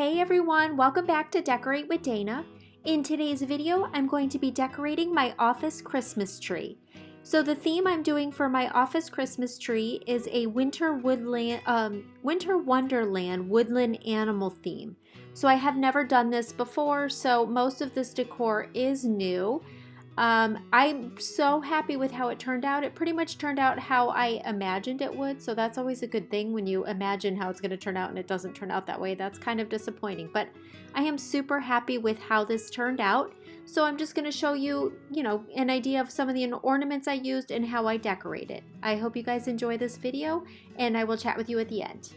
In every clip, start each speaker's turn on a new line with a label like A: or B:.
A: Hey everyone, welcome back to Decorate with Dana. In today's video, I'm going to be decorating my office Christmas tree. So the theme I'm doing for my office Christmas tree is a winter wonderland woodland animal theme. So I have never done this before, so most of this decor is new. I'm so happy with how it turned out. It pretty much turned out how I imagined it would, so that's always a good thing when you imagine how it's going to turn out and it doesn't turn out that way. That's kind of disappointing, but I am super happy with how this turned out. So I'm just going to show you, an idea of some of the ornaments I used and how I decorated. I hope you guys enjoy this video, and I will chat with you at the end.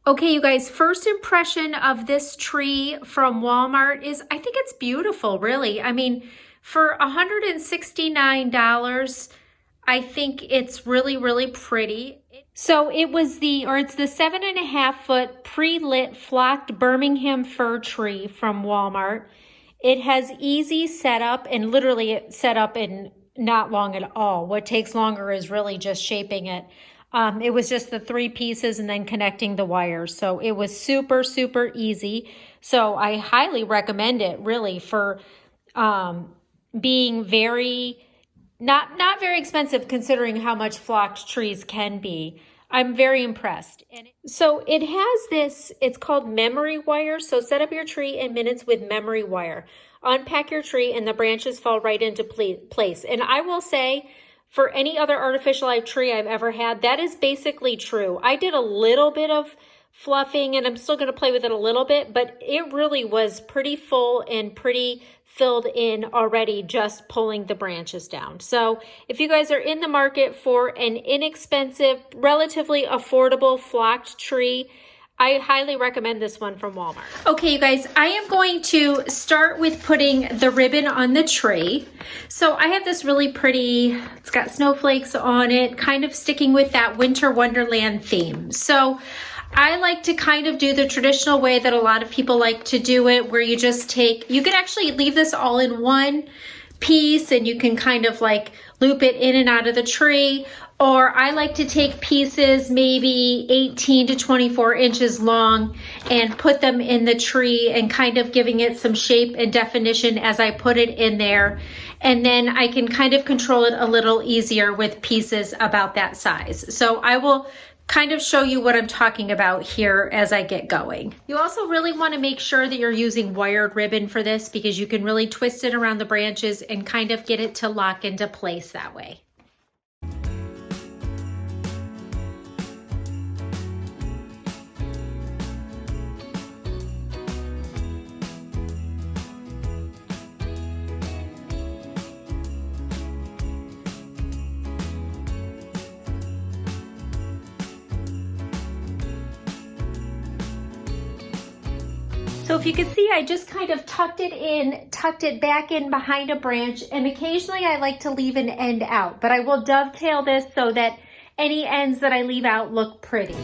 A: Okay, you guys, first impression of this tree from Walmart is I think it's beautiful, really. I mean, for $169, I think it's really, really pretty. So it's the 7.5 foot pre-lit flocked Birmingham fir tree from Walmart. It has easy setup and literally it set up in not long at all. What takes longer is really just shaping it. It was just the 3 pieces and then connecting the wires. So it was super, super easy. So I highly recommend it really for being not very expensive considering how much flocked trees can be. I'm very impressed. So it has this, it's called memory wire. So set up your tree in minutes with memory wire. Unpack your tree and the branches fall right into place. And I will say, for any other artificial life tree I've ever had, that is basically true. I did a little bit of fluffing and I'm still going to play with it a little bit, but it really was pretty full and pretty filled in already just pulling the branches down. So if you guys are in the market for an inexpensive, relatively affordable flocked tree, I highly recommend this one from Walmart. Okay, you guys, I am going to start with putting the ribbon on the tree. So I have this really pretty, it's got snowflakes on it, kind of sticking with that winter wonderland theme. So I like to kind of do the traditional way that a lot of people like to do it, where you just you can actually leave this all in one piece and you can kind of like loop it in and out of the tree. Or I like to take pieces maybe 18 to 24 inches long and put them in the tree and kind of giving it some shape and definition as I put it in there. And then I can kind of control it a little easier with pieces about that size. So I will kind of show you what I'm talking about here as I get going. You also really want to make sure that you're using wired ribbon for this because you can really twist it around the branches and kind of get it to lock into place that way. So if you can see, I just kind of tucked it back in behind a branch, and occasionally I like to leave an end out, but I will dovetail this so that any ends that I leave out look pretty.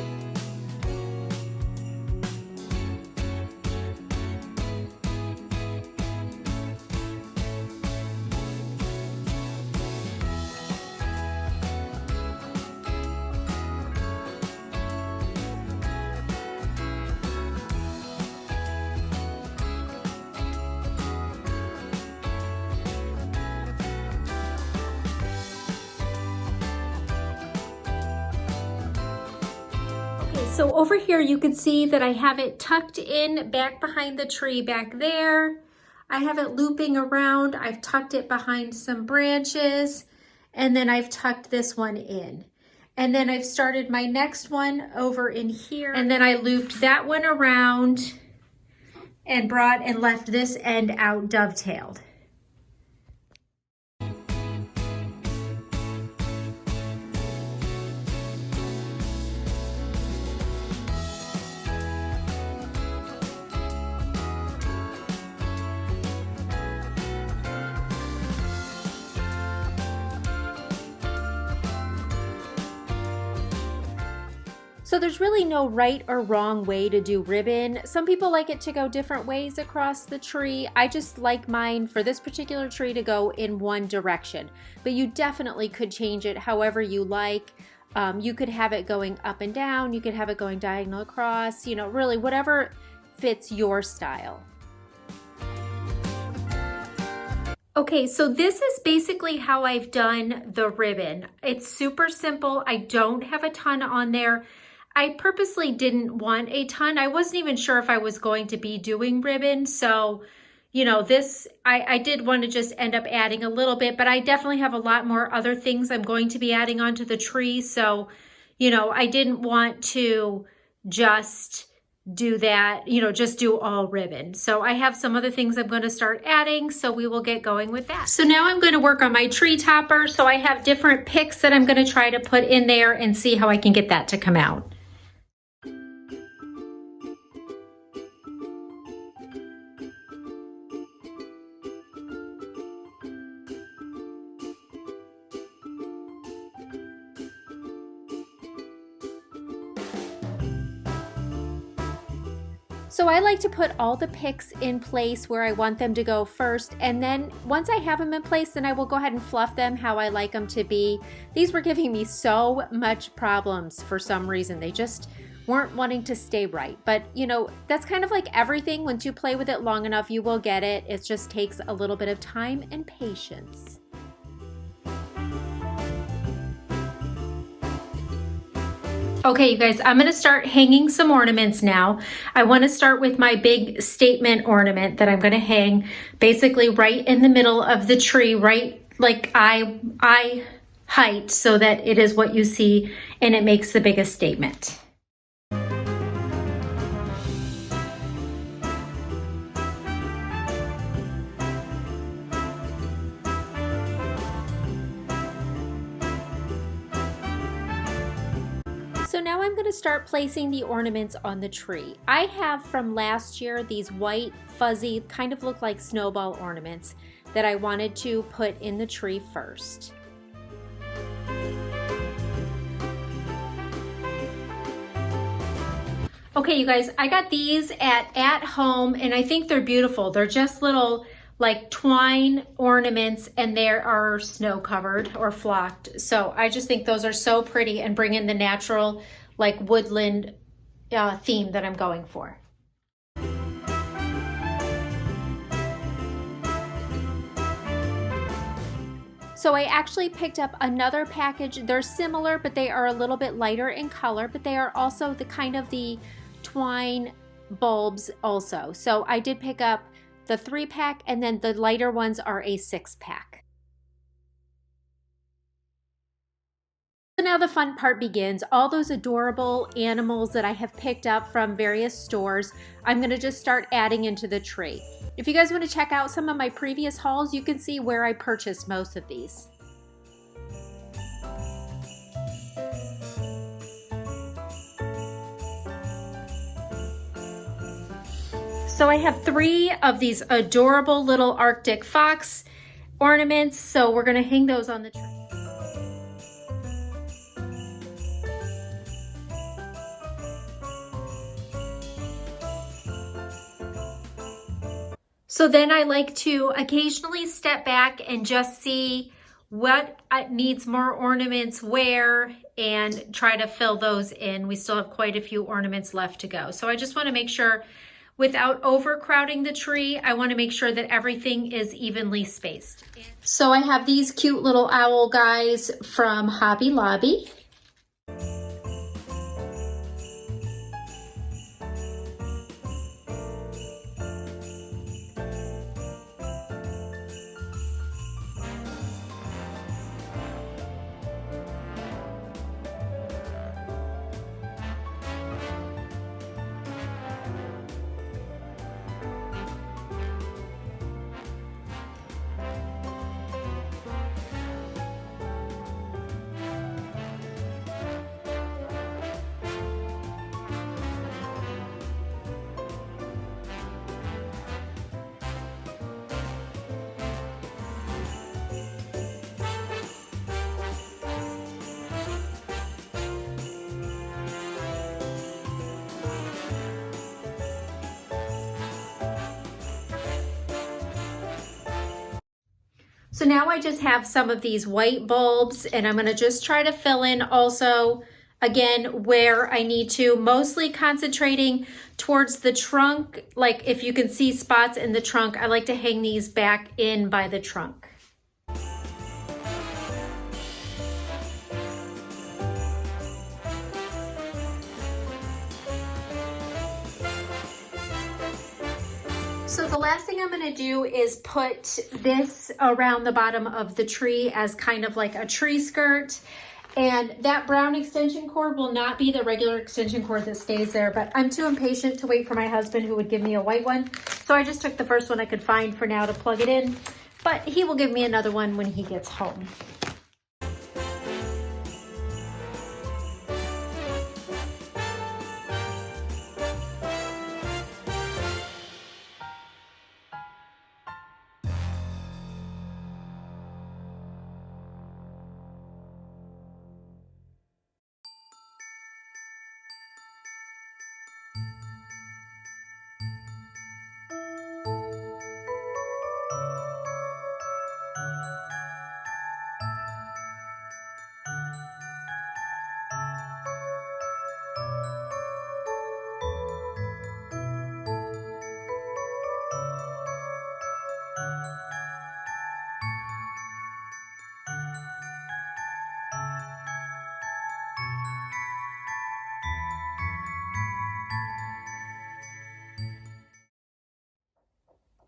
A: So over here you can see that I have it tucked in back behind the tree back there. I have it looping around. I've tucked it behind some branches, and then I've tucked this one in. And then I've started my next one over in here, and then I looped that one around and brought and left this end out dovetailed. So there's really no right or wrong way to do ribbon. Some people like it to go different ways across the tree. I just like mine for this particular tree to go in one direction, but you definitely could change it however you like. You could have it going up and down, you could have it going diagonal across, you know, really whatever fits your style. Okay, so this is basically how I've done the ribbon. It's super simple. I don't have a ton on there. I purposely didn't want a ton. I wasn't even sure if I was going to be doing ribbon. So, you know, this, I did want to just end up adding a little bit, but I definitely have a lot more other things I'm going to be adding onto the tree. So, you know, I didn't want to just do that, you know, just do all ribbon. So I have some other things I'm going to start adding, so we will get going with that. So now I'm going to work on my tree topper. So I have different picks that I'm going to try to put in there and see how I can get that to come out. So I like to put all the picks in place where I want them to go first, and then once I have them in place, then I will go ahead and fluff them how I like them to be. These were giving me so much problems for some reason. They just weren't wanting to stay right. But you know, that's kind of like everything. Once you play with it long enough, you will get it. It just takes a little bit of time and patience. Okay, you guys, I'm going to start hanging some ornaments now. I want to start with my big statement ornament that I'm going to hang basically right in the middle of the tree, right like eye height, so that it is what you see and it makes the biggest statement. So now I'm going to start placing the ornaments on the tree. I have from last year these white, fuzzy, kind of look like snowball ornaments that I wanted to put in the tree first. Okay, you guys, I got these at home and I think they're beautiful. They're just little like twine ornaments and they are snow covered or flocked. So I just think those are so pretty and bring in the natural like woodland theme that I'm going for. So I actually picked up another package. They're similar, but they are a little bit lighter in color, but they are also the kind of the twine bulbs also. So I did pick up the 3-pack, and then the lighter ones are a 6-pack. So now the fun part begins. All those adorable animals that I have picked up from various stores, I'm going to just start adding into the tree. If you guys want to check out some of my previous hauls, you can see where I purchased most of these. So I have 3 of these adorable little Arctic fox ornaments, so we're going to hang those on the tree. So then I like to occasionally step back and just see what needs more ornaments where and try to fill those in. We still have quite a few ornaments left to go. So I just want to make sure, without overcrowding the tree, I want to make sure that everything is evenly spaced. So I have these cute little owl guys from Hobby Lobby. So now I just have some of these white bulbs, and I'm going to just try to fill in also, again, where I need to, mostly concentrating towards the trunk. Like if you can see spots in the trunk, I like to hang these back in by the trunk. So the last thing I'm going to do is put this around the bottom of the tree as kind of like a tree skirt. And that brown extension cord will not be the regular extension cord that stays there, but I'm too impatient to wait for my husband, who would give me a white one. So I just took the first one I could find for now to plug it in, but he will give me another one when he gets home.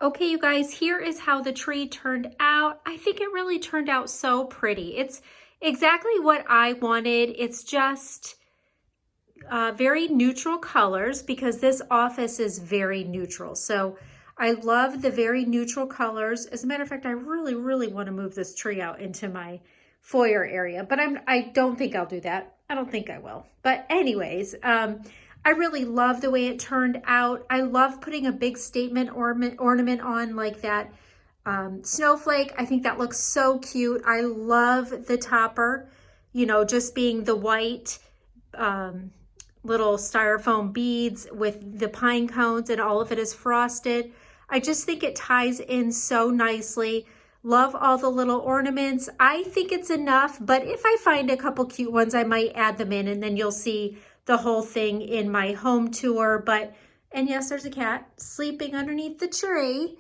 A: Okay, you guys, here is how the tree turned out. I think it really turned out so pretty. It's exactly what I wanted. It's just very neutral colors, because this office is very neutral. So I love the very neutral colors. As a matter of fact, I really, really want to move this tree out into my foyer area, but I don't think I'll do that. I don't think I will. But anyways, I really love the way it turned out. I love putting a big statement ornament on like that snowflake. I think that looks so cute. I love the topper, you know, just being the white little styrofoam beads with the pine cones, and all of it is frosted. I just think it ties in so nicely. Love all the little ornaments. I think it's enough, but if I find a couple cute ones, I might add them in, and then you'll see the whole thing in my home tour. And yes, there's a cat sleeping underneath the tree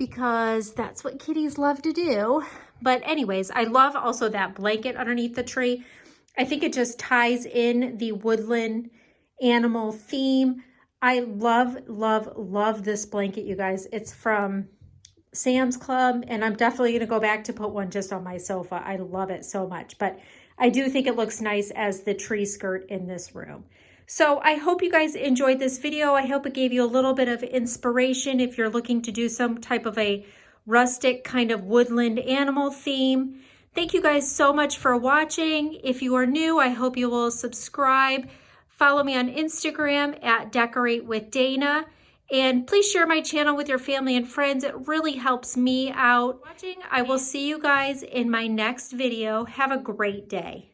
A: because that's what kitties love to do. But anyways, I love also that blanket underneath the tree. I think it just ties in the woodland animal theme. I love, love, love this blanket, you guys. It's from Sam's Club, and I'm definitely going to go back to put one just on my sofa. I love it so much, but I do think it looks nice as the tree skirt in this room. So I hope you guys enjoyed this video. I hope it gave you a little bit of inspiration if you're looking to do some type of a rustic kind of woodland animal theme. Thank you guys so much for watching. If you are new, I hope you will subscribe. Follow me on Instagram at decoratewithdana. And please share my channel with your family and friends. It really helps me out. I will see you guys in my next video. Have a great day.